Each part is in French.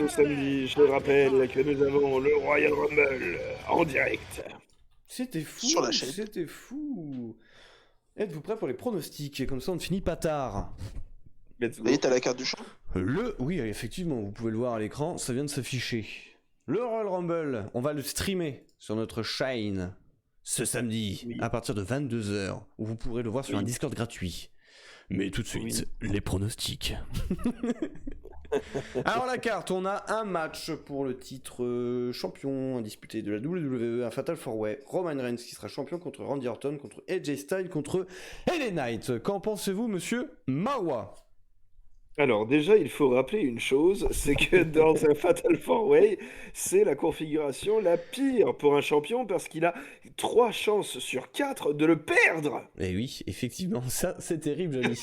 ce samedi, je rappelle que nous avons le Royal Rumble en direct. C'était Sur la fou, chaîne. c'était fou. Êtes-vous prêts pour les pronostics? Et comme ça, on ne finit pas tard. Let's Et go. t'as la carte du champ. Oui, effectivement, vous pouvez le voir à l'écran, ça vient de s'afficher. Le Royal Rumble, on va le streamer sur notre chaîne ce samedi Oui. à partir de 22h, où vous pourrez le voir sur Oui. un Discord gratuit. Mais tout de suite, Oui. les pronostics. Alors la carte, on a un match pour le titre champion disputé de la WWE, un Fatal 4-Way, Roman Reigns qui sera champion contre Randy Orton, contre AJ Styles, contre LA Knight. Qu'en pensez-vous, monsieur Mawa? Alors déjà, il faut rappeler une chose, c'est que dans un Fatal 4-Way, c'est la configuration la pire pour un champion parce qu'il a 3 chances sur 4 de le perdre. Eh oui, effectivement, ça c'est terrible, Johnny.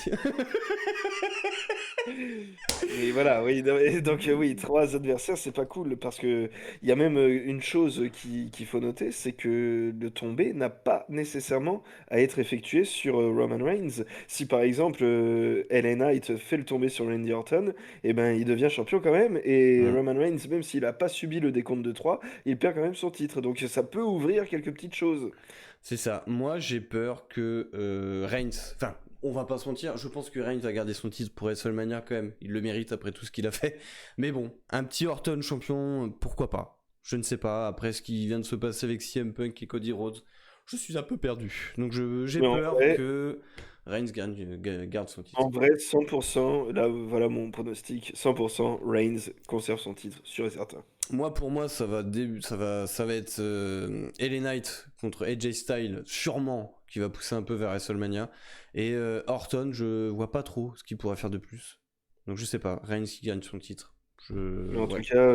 Et voilà, oui, donc oui, 3 adversaires, c'est pas cool parce que il y a même une chose qu'il faut noter, c'est que le tombé n'a pas nécessairement à être effectué sur Roman Reigns. Si par exemple LA Knight fait le tombé sur Randy Orton, eh ben il devient champion quand même et Mm. Roman Reigns, même s'il a pas subi le décompte de 3, il perd quand même son titre. Donc ça peut ouvrir quelques petites choses. C'est ça. Moi, j'ai peur que Reigns. Enfin, on va pas se mentir. Je pense que Reigns va garder son titre pour WrestleMania quand même. Il le mérite après tout ce qu'il a fait. Mais bon, un petit Orton champion, pourquoi pas? Je ne sais pas. Après ce qui vient de se passer avec CM Punk et Cody Rhodes, je suis un peu perdu. Donc j'ai Mais peur que Reigns garde son titre. en vrai, 100%, là voilà mon pronostic, 100% Reigns conserve son titre, sûr et certain. Moi, pour moi, ça va être LA Knight contre AJ Styles, sûrement, qui va pousser un peu vers WrestleMania. Et Orton, je vois pas trop ce qu'il pourrait faire de plus. Donc je sais pas, Reigns qui gagne son titre. Mais en tout Ouais. cas,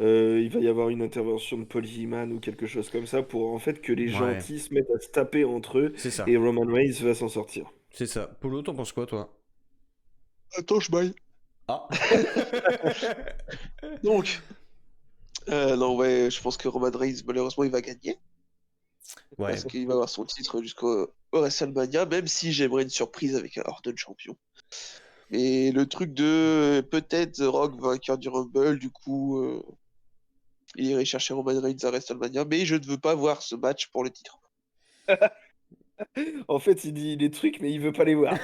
il va y avoir une intervention de Paul Heyman ou quelque chose comme ça pour en fait que les Ouais, gentils se mettent à se taper entre eux c'est ça. et Roman Reigns va s'en sortir. C'est ça. Polo, t'en penses quoi, toi? Attends, je baille. Ah. Donc, non, ouais, je pense que Roman Reigns, malheureusement, il va gagner. Ouais. Parce qu'il va avoir son titre jusqu'au WrestleMania, même si j'aimerais une surprise avec un Orton champion. Mais le truc de peut-être The Rock vainqueur du Rumble, du coup, il irait chercher Roman Reigns à WrestleMania, mais je ne veux pas voir ce match pour le titre. En fait, il dit des trucs, mais il veut pas les voir.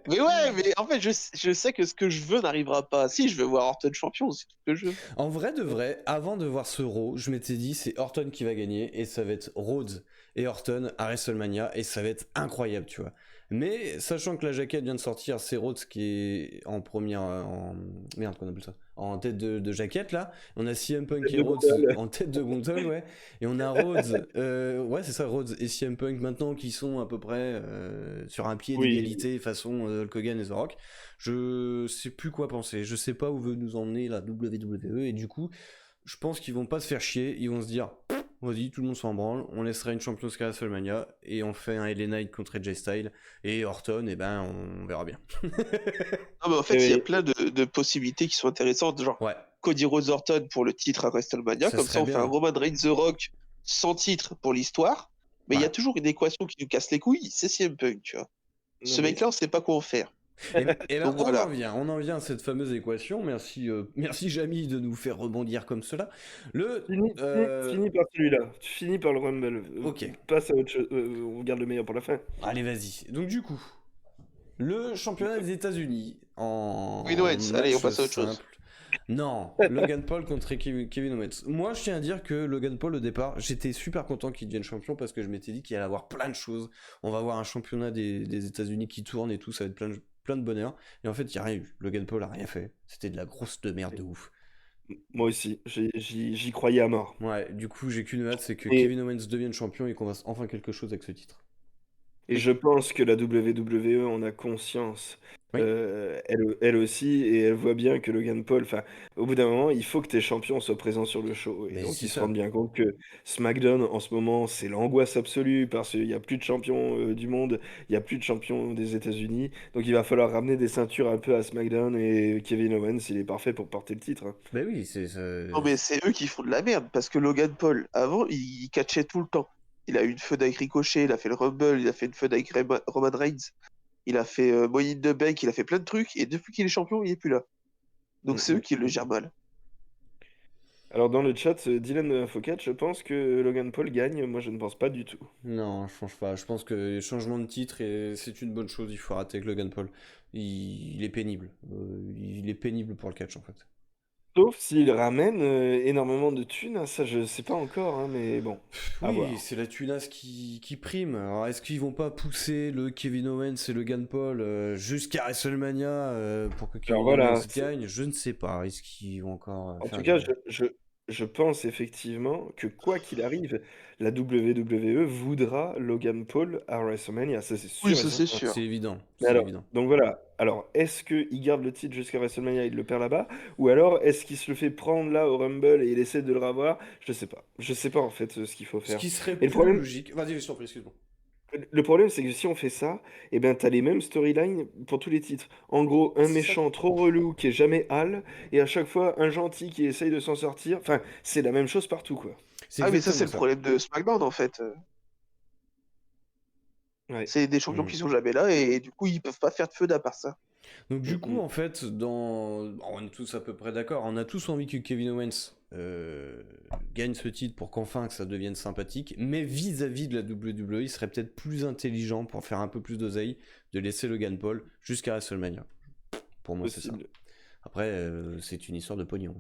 Mais ouais, mais en fait, je sais que ce que je veux n'arrivera pas. Si, je veux voir Orton champion, c'est tout ce que je veux. En vrai de vrai, avant de voir ce Raw, je m'étais dit c'est Orton qui va gagner et ça va être Rhodes et Orton à WrestleMania et ça va être incroyable, tu vois. Mais sachant que la jaquette vient de sortir, c'est Rhodes qui est en première, merde qu'on appelle ça, en tête de jaquette là. On a CM Punk et De Rhodes Gondal. en tête de gondole, ouais. Et on a Rhodes, ouais c'est ça, Rhodes et CM Punk maintenant qui sont à peu près sur un pied Oui. d'égalité façon Hulk Hogan et The Rock. Je sais plus quoi penser, je sais pas où veut nous emmener la WWE et du coup, je pense qu'ils vont pas se faire chier, ils vont se dire vas-y, tout le monde s'en branle, on laissera une Champions Cup à WrestleMania et on fait un LA Knight contre AJ Styles et Orton, et ben on verra bien. Non, mais en fait, il y a Et plein de possibilités qui sont intéressantes, genre Ouais, Cody Rhodes Orton pour le titre à WrestleMania, ça comme ça serait on fait un bien. Roman Reigns The Rock sans titre pour l'histoire, mais il y a Ouais. toujours une équation qui nous casse les couilles, c'est CM Punk, tu vois. non Ce mais mec-là, on sait pas quoi en faire. Et ben Donc voilà. on en vient à cette fameuse équation. Merci, merci Jamy de nous faire rebondir comme cela. Le, finis par celui-là. Tu finis par le Rumble. ok, Passe à autre chose. On garde le meilleur pour la fin. allez vas-y. Donc du coup, le championnat des États-Unis Win en Owens, allez, on match passe à autre chose. simple. Non, Logan Paul contre Kevin Owens. Moi, je tiens à dire que Logan Paul, au départ, j'étais super content qu'il devienne champion parce que je m'étais dit qu'il allait avoir plein de choses. On va avoir un championnat des États-Unis qui tourne et tout, ça va être plein de bonheur. Et en fait, il n'y a rien eu. Logan Paul a rien fait. C'était de la grosse de merde de ouf. Moi aussi, j'y croyais à mort. Ouais, du coup, j'ai qu'une hâte, c'est que Et, Kevin Owens devienne champion et qu'on fasse enfin quelque chose avec ce titre. et je pense que la WWE en a conscience. Oui, Elle aussi, et elle voit bien que Logan Paul, enfin, au bout d'un moment, il faut que tes champions soient présents sur le show. Et mais donc, c'est ils se rendent ça. bien compte que SmackDown, en ce moment, c'est l'angoisse absolue parce qu'il n'y a plus de champions du monde, il n'y a plus de champions des États-Unis. Donc, il va falloir ramener des ceintures un peu à SmackDown et Kevin Owens, il est parfait pour porter le titre, hein. Bah oui, c'est Non, mais c'est eux qui font de la merde, parce que Logan Paul, avant, il catchait tout le temps. Il a eu une feud avec Ricochet, il a fait le Rumble, il a fait une feud avec Roman Reigns, il a fait Money in the Bank, il a fait plein de trucs, et depuis qu'il est champion, il est plus là. Donc c'est eux Mm, qui le gèrent mal. Alors dans le chat, Dylan Fouquet, je pense que Logan Paul gagne. Moi, je ne pense pas du tout. Non, je pense pas. Je pense que les changements de titre, c'est une bonne chose. Il faut arrêter avec Logan Paul. Il est pénible. Il est pénible pour le catch, en fait. Sauf s'il ramène énormément de thunes, hein, ça je sais pas encore, hein, mais bon, à Oui, voir. c'est la tunasse qui prime. Alors, est-ce qu'ils vont pas pousser le Kevin Owens et le Logan Paul jusqu'à WrestleMania pour que Alors Kevin voilà, Owens gagne? Je ne sais pas. Est-ce qu'ils vont encore en faire tout des... cas, je pense effectivement que quoi qu'il arrive, la WWE voudra Logan Paul à WrestleMania, ça c'est Oui, sûr et ça c'est certain. sûr. C'est évident, Mais c'est alors, évident. donc voilà, alors est-ce qu'il garde le titre jusqu'à WrestleMania et il le perd là-bas? Ou alors est-ce qu'il se le fait prendre là au Rumble et il essaie de le revoir? Je sais pas. Je sais pas en fait ce qu'il faut Ce faire. qui serait Et le plus problème, logique... Vas-y, je t'en prie, excuse-moi. Le problème, c'est que si on fait ça, eh ben, t'as les mêmes storylines pour tous les titres. En gros, un C'est ça. méchant trop relou qui est jamais Hal, et à chaque fois, un gentil qui essaye de s'en sortir. Enfin, c'est la même chose partout, quoi. C'est Ah, mais ça, c'est exactement le ça. problème de SmackDown, en fait. Ouais. C'est des champions qui sont jamais là, et du coup, ils peuvent pas faire de feu à part ça. Donc Mm, du coup, mm. en fait, on est tous à peu près d'accord, on a tous envie que Kevin Owens gagne ce titre pour qu'enfin que ça devienne sympathique, mais vis-à-vis de la WWE, il serait peut-être plus intelligent pour faire un peu plus d'oseille de laisser Logan Paul jusqu'à WrestleMania. Pour moi, c'est ça. Possible. Après, c'est une histoire de pognon.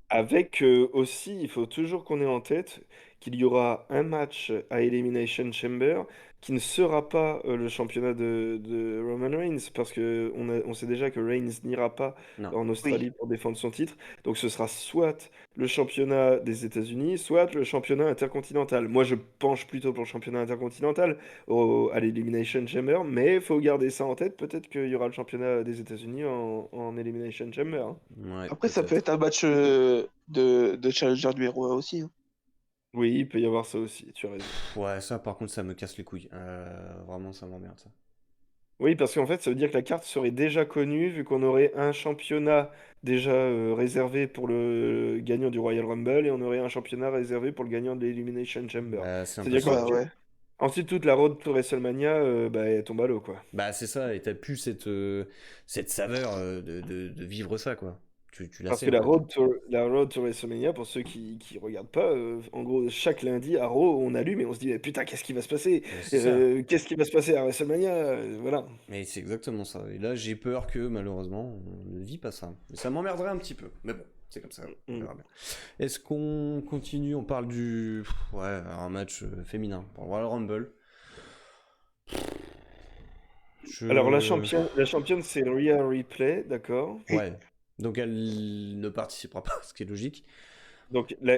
Avec aussi, il faut toujours qu'on ait en tête qu'il y aura un match à Elimination Chamber qui ne sera pas le championnat de Roman Reigns parce que on sait déjà que Reigns n'ira pas Non. en Oui. Australie pour défendre son titre. Donc ce sera soit le championnat des États-Unis, soit le championnat intercontinental. Moi, je penche plutôt pour le championnat intercontinental à l'Elimination Chamber, mais il faut garder ça en tête. Peut-être qu'il y aura le championnat des États-Unis en Elimination Chamber, hein. Ouais, Après, ça peut peut-être. être un match de Challenger numéro 1 aussi, hein. Oui, il peut y avoir ça aussi, tu as raison. Ouais, ça par contre, ça me casse les couilles. Vraiment, ça m'emmerde ça. Oui, parce qu'en fait, ça veut dire que la carte serait déjà connue, vu qu'on aurait un championnat déjà réservé pour le gagnant du Royal Rumble et on aurait un championnat réservé pour le gagnant de l'Elimination Chamber. Bah, c'est un peu C'est-à-dire ça. Bah qu'ensuite, ouais. ensuite, toute la road to WrestleMania, bah, elle tombe à l'eau, quoi. Bah, c'est ça, et t'as plus cette saveur de vivre ça, quoi. Tu la Parce sais, que en fait. la road to WrestleMania, pour ceux qui regardent pas, en gros, chaque lundi à Raw, on allume et on se dit, putain, qu'est-ce qui va se passer? C'est ça. Qu'est-ce qui va se passer à WrestleMania? Voilà. Mais c'est exactement ça. Et là, j'ai peur que, malheureusement, on ne vit pas ça. Et ça m'emmerderait un petit peu. Mais bon, c'est comme ça. On Mm. verra bien. Est-ce qu'on continue? On parle du... Ouais, un match féminin pour le Royal Rumble. Alors, Je... la championne, c'est Rhea Ripley, d'accord? Oui. Ouais. Donc elle ne participera pas, ce qui est logique. Donc la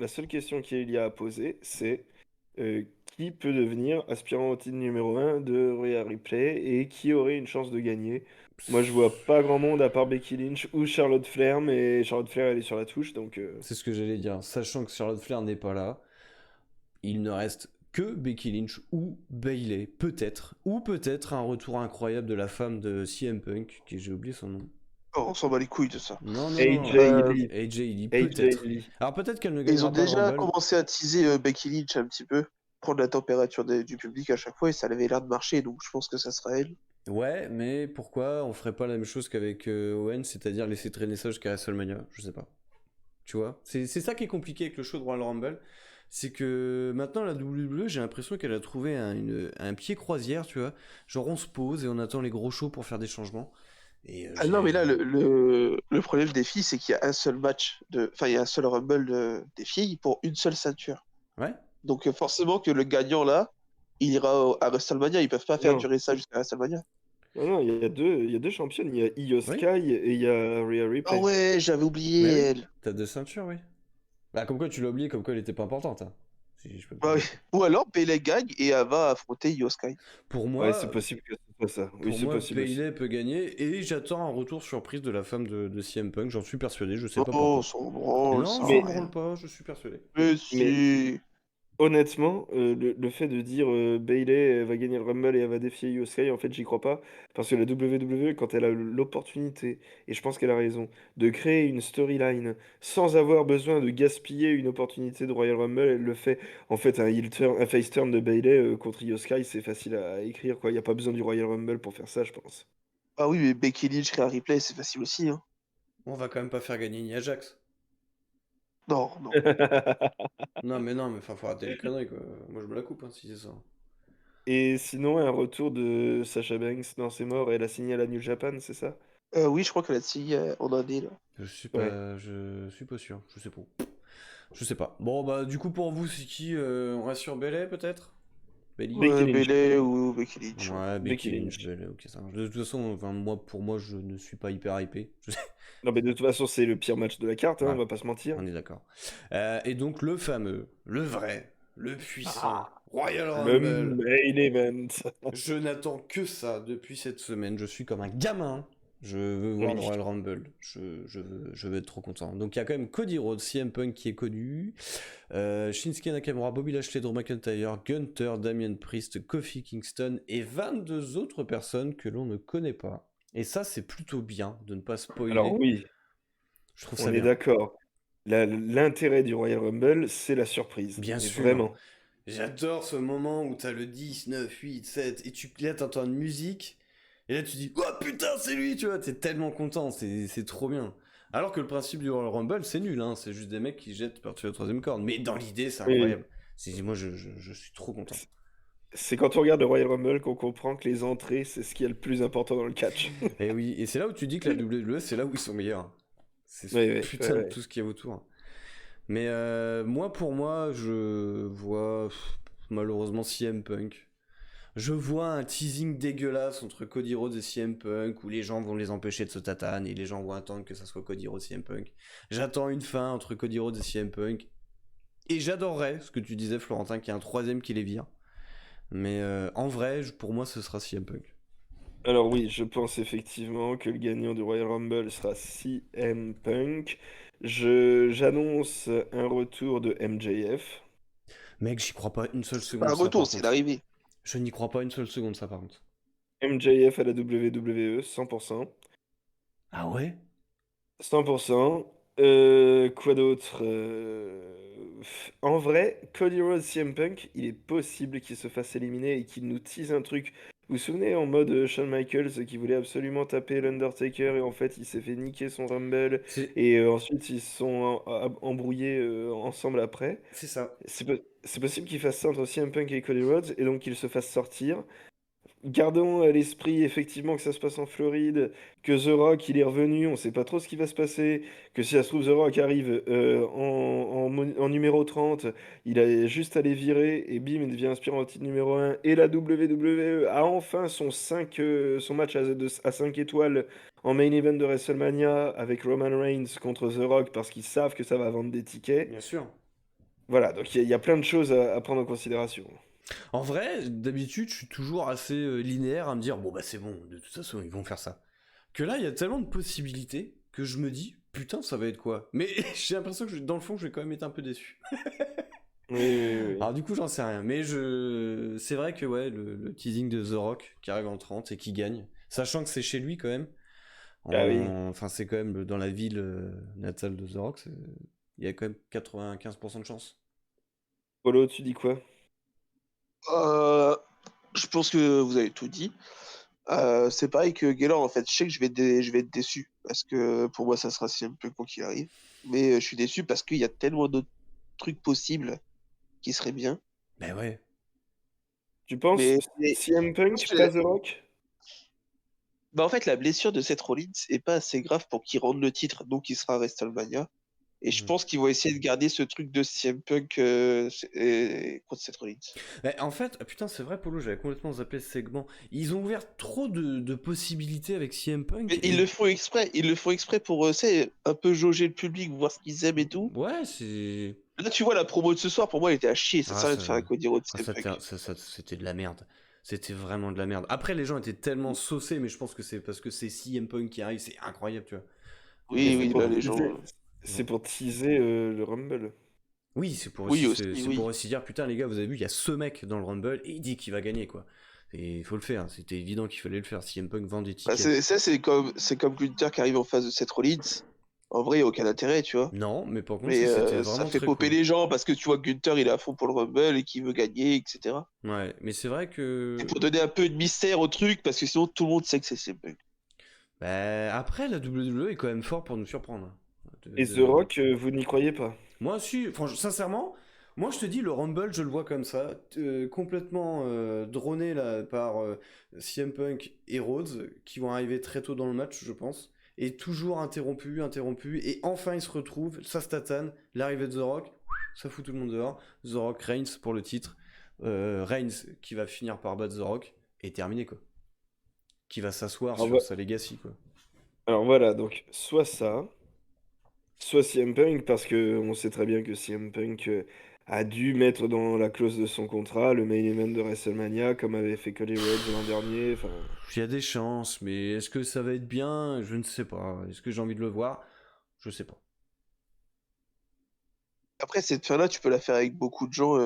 seule question qu'il y a à poser, c'est qui peut devenir aspirant au titre numéro un de Rhea Ripley et qui aurait une chance de gagner? Moi, je vois pas grand monde à part Becky Lynch ou Charlotte Flair, mais Charlotte Flair, elle est sur la touche, donc C'est ce que j'allais dire. Sachant que Charlotte Flair n'est pas là, il ne reste que Becky Lynch ou Bayley, peut-être. Ou peut-être un retour incroyable de la femme de CM Punk, qui j'ai oublié son nom. Oh, on s'en bat les couilles de ça. Non, non, non. AJ Lee. AJ Lee, AJ peut-être. Lee. Alors peut-être qu'elle ne Ils ont gagnera pas le déjà Rumble. commencé à teaser Becky Lynch un petit peu, prendre la température du public à chaque fois, et ça avait l'air de marcher, donc je pense que ça sera elle. Ouais, mais pourquoi on ferait pas la même chose qu'avec Owen, c'est-à-dire laisser traîner ça jusqu'à WrestleMania? Je sais pas. Tu vois? C'est ça qui est compliqué avec le show de Royal Rumble. C'est que maintenant, la WWE, j'ai l'impression qu'elle a trouvé un pied croisière, tu vois. Genre, on se pose et on attend les gros shows pour faire des changements. Et Ah non, mais là, le problème des filles, c'est qu'il y a un seul match enfin, il y a un seul Rumble des filles pour une seule ceinture. Ouais? Donc forcément que le gagnant là, il ira à WrestleMania. Ils peuvent pas faire Non, durer ça jusqu'à WrestleMania. non, non, il y a deux championnes, il y a Io Oui? Sky et il y a Rhea Ah Ripley. ouais, j'avais Mais oublié oui. elle. T'as deux ceintures, oui. Bah, comme quoi tu l'as oublié, comme quoi elle était pas importante, hein. Si je peux me Bah oui. permettre. Ou alors Bayley gagne et elle va affronter Io Sky. Pour Ouais, c'est moi, possible que ce soit ça. Oui, pour c'est moi, possible aussi. Bayley peut gagner et j'attends un retour surprise de la femme de CM Punk. J'en suis persuadé, je sais pas Oh, on pourquoi. s'en branle, Non, ça on sert s'en à Mais, branle rien. pas, je suis persuadé. Mais mais si. honnêtement, le fait de dire Bayley va gagner le Rumble et elle va défier Io Sky, en fait, j'y crois pas. Parce que la WWE, quand elle a l'opportunité, et je pense qu'elle a raison, de créer une storyline sans avoir besoin de gaspiller une opportunité de Royal Rumble, elle le fait. En fait, un face turn de Bayley contre Io Sky, c'est facile à écrire, quoi. Il n'y a pas besoin du Royal Rumble pour faire ça, je pense. Ah oui, mais Becky Lynch, Rhea Ripley, c'est facile aussi, hein. On va quand même pas faire gagner Nia Jax. Non, non. Non, mais faut arrêter les conneries, quoi. Moi, je me la coupe, hein, si c'est ça. Et sinon, un retour de Sasha Banks, non, c'est mort, elle a signé à la New Japan, c'est ça? Oui, je crois qu'elle a signé en année, là. Ouais. Je suis pas sûr. Je sais pas. Je sais pas. Bon, bah, du coup, pour vous, c'est qui on reste sur Belay, peut-être? Belly? Becky Lynch. Bayley ou Becky Lynch. Ouais. Ouais, Becky Becky Lynch, Lynch. Belay, ok, ça marche. De toute façon, enfin, pour moi, je ne suis pas hyper hypé. Non, mais de toute façon, c'est le pire match de la carte, hein, on Ouais, va pas se mentir. on est d'accord. Et donc, le fameux, le vrai, le puissant Ah, Royal le Rumble. main event. Je n'attends que ça depuis cette semaine. Je suis comme un gamin. Je veux voir le Oui. Royal Rumble. Je veux être trop content. Donc il y a quand même Cody Rhodes, CM Punk qui est connu, Shinsuke Nakamura, Bobby Lashley, Drew McIntyre, Gunther, Damian Priest, Kofi Kingston et 22 autres personnes que l'on ne connaît pas. Et ça, c'est plutôt bien de ne pas Alors spoiler. oui, Je trouve ça on est bien. d'accord. L'intérêt du Royal Rumble, c'est la surprise. Bien Mais sûr. vraiment. J'adore ce moment où t'as le 10, 9, 8, 7, et là t'entends une musique, et là tu dis, oh putain, c'est lui, tu vois, t'es tellement content, c'est trop bien. Alors que le principe du Royal Rumble, c'est nul, hein, c'est juste des mecs qui jettent par-dessus la troisième corde. Mais dans l'idée, c'est Oui. incroyable. Moi, je suis trop content. C'est quand on regarde le Royal Rumble qu'on comprend que les entrées, c'est ce qui est le plus important dans le catch. Et oui, et c'est là où tu dis que la WWE, c'est là où ils sont meilleurs. C'est ce Oui, oui, oui, putain de oui. tout ce qu'il y a autour. Mais moi, pour moi, je vois malheureusement CM Punk. Je vois un teasing dégueulasse entre Cody Rhodes et CM Punk où les gens vont les empêcher de se tatane et les gens vont attendre que ça soit Cody Rhodes et CM Punk. J'attends une fin entre Cody Rhodes et CM Punk. Et j'adorerais ce que tu disais, Florentin, qu'il y a un troisième qui les vire. Mais en vrai, pour moi, ce sera CM Punk. Alors oui, je pense effectivement que le gagnant du Royal Rumble sera CM Punk. J'annonce un retour de MJF. Mec, j'y crois pas une seule C'est pas seconde, un ça, retour, par c'est contre. l'arrivée. Je n'y crois pas une seule seconde, ça, par contre. MJF à la WWE, 100%. Ah ouais? 100%. Quoi d'autre? En vrai, Cody Rhodes, CM Punk, il est possible qu'il se fasse éliminer et qu'il nous tease un truc. Vous vous souvenez en mode Shawn Michaels qui voulait absolument taper l'Undertaker et en fait il s'est fait niquer son Rumble C'est et ensuite ils se sont embrouillés ensemble après. c'est ça. C'est possible qu'il fasse ça entre CM Punk et Cody Rhodes et donc qu'il se fasse sortir. Gardons à l'esprit effectivement que ça se passe en Floride, que The Rock il est revenu, on sait pas trop ce qui va se passer, que si ça se trouve The Rock arrive en numéro 30, il a juste à les virer et bim il devient aspirant au titre numéro 1 et la WWE a enfin son match à 5 étoiles en main event de WrestleMania avec Roman Reigns contre The Rock parce qu'ils savent que ça va vendre des tickets. Bien sûr. Voilà, donc il y a plein de choses à prendre en considération. En vrai, d'habitude, je suis toujours assez linéaire à me dire, bon bah c'est bon, de toute façon, ils vont faire ça. Que là, il y a tellement de possibilités que je me dis, putain, ça va être quoi? Mais j'ai l'impression que dans le fond, je vais quand même être un peu déçu. Oui, oui, oui. Alors du coup, j'en sais rien. Mais c'est vrai que ouais, le teasing de The Rock qui arrive en 30 et qui gagne, sachant que c'est chez lui quand même. Ah oui. Enfin, c'est quand même dans la ville natale de The Rock, il y a quand même 95% de chance. Polo, tu dis quoi? Euh, je pense que vous avez tout dit. C'est pareil que Gaylord, en fait. Je sais que je vais être déçu parce que pour moi, ça sera CM Punk quoi qu'il arrive. Mais je suis déçu parce qu'il y a tellement d'autres trucs possibles qui seraient bien. Ben ouais. Tu penses Mais CM je pense Punk, pas que The Rock? bah, en fait, la blessure de Seth Rollins est pas assez grave pour qu'il rende le titre, donc il sera à WrestleMania. Et je Mhm. pense qu'ils vont essayer de garder ce truc de CM Punk contre Seth Rollins. En fait, ah, putain, c'est vrai, Polo, j'avais complètement zappé ce segment. Ils ont ouvert trop de possibilités avec CM Punk Mais ils le font exprès pour, tu sais, un peu jauger le public, voir ce qu'ils aiment et tout. ouais, c'est. Là, tu vois, la promo de ce soir, pour moi, elle était à chier. Ça Ah, sert à rien de faire un Cody Rhodes ah, CM Punk. c'était de la merde. C'était vraiment de la merde. Après, les gens étaient tellement saucés, mais je pense que c'est parce que c'est CM Punk qui arrive, c'est incroyable, tu vois. Mais Oui, Mais c'est oui, pour là, les gens. teaser, ouais. c'est pour teaser le Rumble. Oui, Oui, aussi, c'est pour oui. aussi dire, putain, les gars, vous avez vu, il y a ce mec dans le Rumble et il dit qu'il va gagner, quoi. Et il faut le faire, c'était évident qu'il fallait le faire. CM Punk vend des Bah, tickets. c'est comme Gunther qui arrive en face de Seth Rollins. En vrai, il n'y a aucun intérêt, tu vois. Non, mais par contre, ça, Mais c'était ça vraiment fait très popper cool. les gens parce que tu vois que Gunther, il est à fond pour le Rumble et qu'il veut gagner, etc. Ouais, mais c'est vrai C'est que. pour donner un peu de mystère au truc parce que sinon, tout le monde sait que c'est CM Punk. Bah, après, la WWE est quand même fort pour nous surprendre. Et The Rock, vous n'y croyez pas? Moi, sincèrement, moi je te dis, le Rumble, je le vois comme ça, complètement droné là, par CM Punk et Rhodes, qui vont arriver très tôt dans le match, je pense, et toujours interrompu, et enfin ils se retrouvent, ça se tatane, l'arrivée de The Rock, ça fout tout le monde dehors, The Rock Reigns pour le titre, Reigns qui va finir par battre The Rock, et terminé quoi. Qui va s'asseoir Alors, sur sa legacy quoi. alors voilà, donc soit ça, soit CM Punk, parce que on sait très bien que CM Punk a dû mettre dans la clause de son contrat le main event de WrestleMania, comme avait fait Cody Rhodes l'an dernier. Enfin, Il y a des chances, mais est-ce que ça va être bien? Je ne sais pas. Est-ce que j'ai envie de le voir? Je sais pas. Après, cette fin-là, tu peux la faire avec beaucoup de gens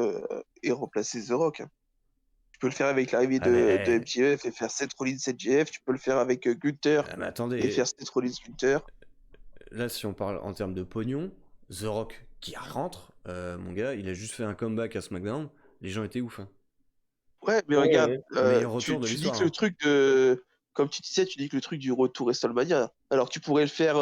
et remplacer The Rock, hein. Tu peux le faire avec l'arrivée Ah de mais, MJF et faire Seth Rollins MJF. Tu peux le faire avec Gunther mais et attendez, faire Seth Rollins Gunther. là si on parle en termes de pognon, The Rock qui rentre, mon gars, il a juste fait un comeback à SmackDown, les gens étaient ouf. Hein. Ouais, mais ouais, regarde, ouais. Meilleur retour de tu dis l'histoire. que le Hein. truc de. Comme tu disais, tu dis que le truc du retour WrestleMania. Alors tu pourrais le faire.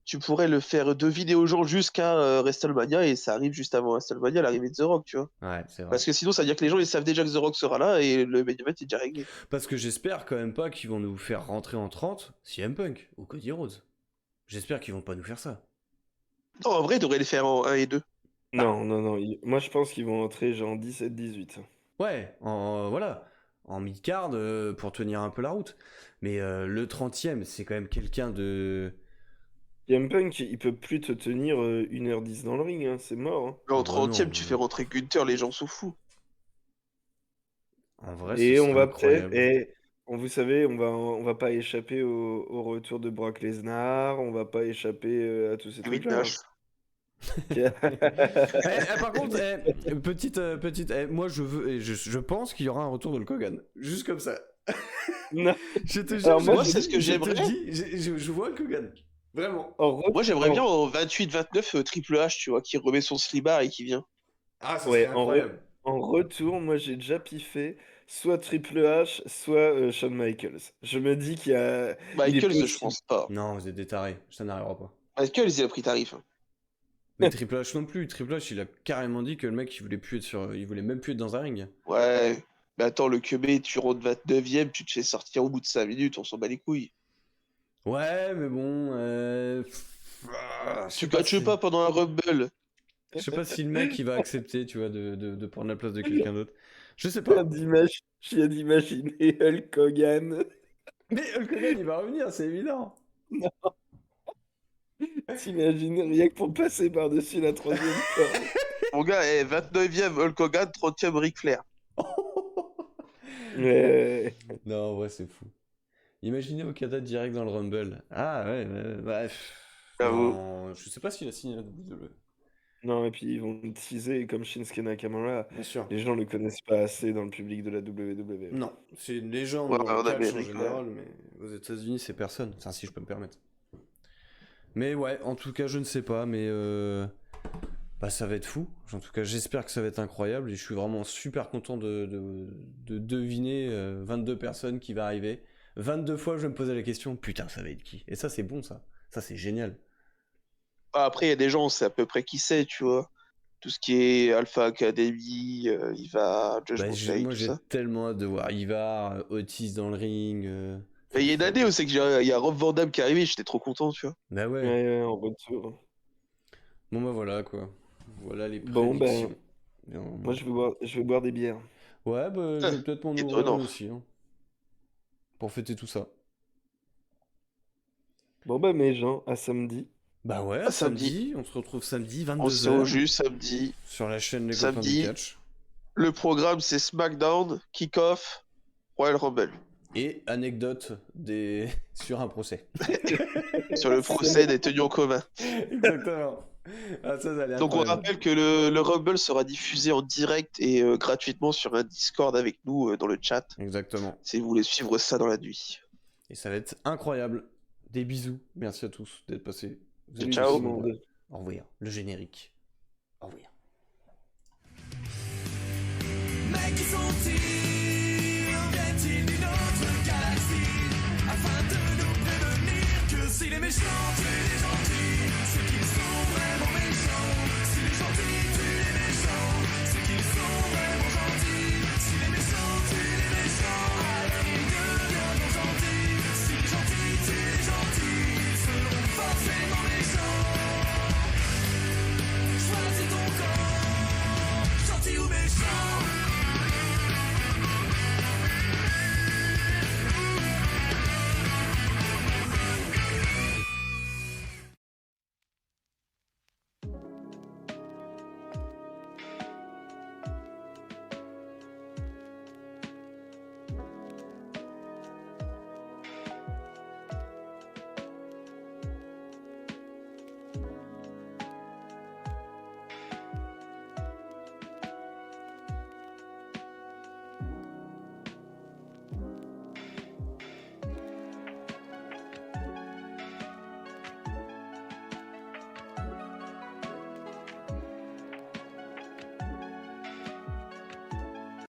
Tu pourrais le faire deviner aux gens jusqu'à WrestleMania et ça arrive juste avant WrestleMania, l'arrivée de The Rock, tu vois. Ouais, c'est vrai. Parce que sinon, ça veut dire que les gens ils savent déjà que The Rock sera là et le main event est déjà réglé. Parce que j'espère quand même pas qu'ils vont nous faire rentrer en 30 CM Punk ou Cody Rhodes. J'espère qu'ils vont pas nous faire ça. Non, en vrai, ils devraient les faire en 1 et 2. Non, non, non. Moi, je pense qu'ils vont entrer genre 17-18. Ouais, voilà, en mid-card pour tenir un peu la route. Mais le 30e, c'est quand même quelqu'un de... CM Punk, il peut plus te tenir 1h10 dans le ring, hein, c'est mort. Hein. Mais en Bah 30e, non, tu fais rentrer Gunther, les gens sont fous. en vrai, ce Et on serait va peut-être, incroyable. vous savez, on va pas échapper au retour de Brock Lesnar, on va pas échapper à tous ces Kevin trucs-là. Nash. Par contre, moi je veux, je pense qu'il y aura un retour de Hulk Hogan. Juste comme ça. Non. Je te Alors jure, moi, c'est ce que j'aimerais. Je vois Hulk Hogan. Vraiment. Moi, j'aimerais bien en 28-29 Triple H, tu vois, qui remet son slibard et qui vient. Ah, ça serait Ouais, incroyable. en retour, moi j'ai déjà piffé soit Triple H, soit Shawn Michaels. Je me dis il est Michaels, je possible. pense pas. Non, vous êtes des tarés. Ça n'arrivera pas. Michaels, il a pris tarif, hein. Mais Triple H non plus. Triple H, il a carrément dit que le mec, il voulait même plus être dans un ring. Ouais. Mais attends, le QB, tu rentres 29e, tu te fais sortir au bout de 5 minutes, on s'en bat les couilles. Ouais, mais bon. Tu catches pas pendant un Rumble. Je sais pas si le mec il va accepter, tu vois, de prendre la place de quelqu'un d'autre. Je sais pas. Je viens d'imaginer Hulk Hogan. Mais Hulk Hogan il va revenir, c'est évident. T'imagines rien que pour passer par-dessus la troisième corde. Mon gars, 29e Hulk Hogan, 30e Ric Flair. Ouais. Non, ouais, c'est fou. Imaginez Okada direct dans le Rumble. Ah ouais, bref. J'avoue. Non, je sais pas s'il a signé la WWE. Non, et puis ils vont le teaser comme Shinsuke Nakamura. Bien sûr. Les gens ne le connaissent pas assez dans le public de la WWE. Non, c'est une légende Ouais, dans le en catch en Amérique, général, mais aux États-Unis c'est personne. Enfin, si je peux me permettre. Mais ouais, en tout cas, je ne sais pas, mais bah, ça va être fou. En tout cas, j'espère que ça va être incroyable et je suis vraiment super content de deviner 22 personnes qui va arriver. 22 fois, je vais me poser la question, putain, ça va être qui? Et ça, c'est bon, ça. Ça, c'est génial. Après, il y a des gens, on sait à peu près qui c'est, tu vois. Tout ce qui est Alpha Academy, il va Judgment Day, Moi, tout j'ai ça. tellement hâte de voir Ivar, Otis dans le ring. Mais il y a une année où c'est que il y a Rob Van Dam qui est arrivé, j'étais trop content, tu vois. Bah ouais. Ouais, en retour. Bon, bah voilà, quoi. Voilà les Bon, prédictions. moi je vais boire des bières. Ouais, bah, je vais peut-être m'en ouvrir Étonnant. une aussi, hein, pour fêter tout ça. Bon, bah, mes gens, à samedi. Bah ouais, Ah, samedi, on se retrouve samedi, On se tient au 22h, jus samedi. sur la chaîne Les Copains du Samedi. Catch. Le programme, c'est SmackDown, Kick-Off, Royal Rumble. Et anecdote sur un procès. Sur le procès des tenues en commun. Exactement. Ah, ça a l'air Donc on incroyable. rappelle que le Rumble sera diffusé en direct et gratuitement sur un Discord avec nous dans le chat. Exactement. Si vous voulez suivre ça dans la nuit. Et ça va être incroyable. Des bisous. Merci à tous d'être passés. Vous avez Ciao. eu du son. Au revoir. Le générique. Au revoir. Mais qui sont-ils? Viennent-ils d'une autre galaxie? Afin de nous prévenir que si les méchants tuent les gentils,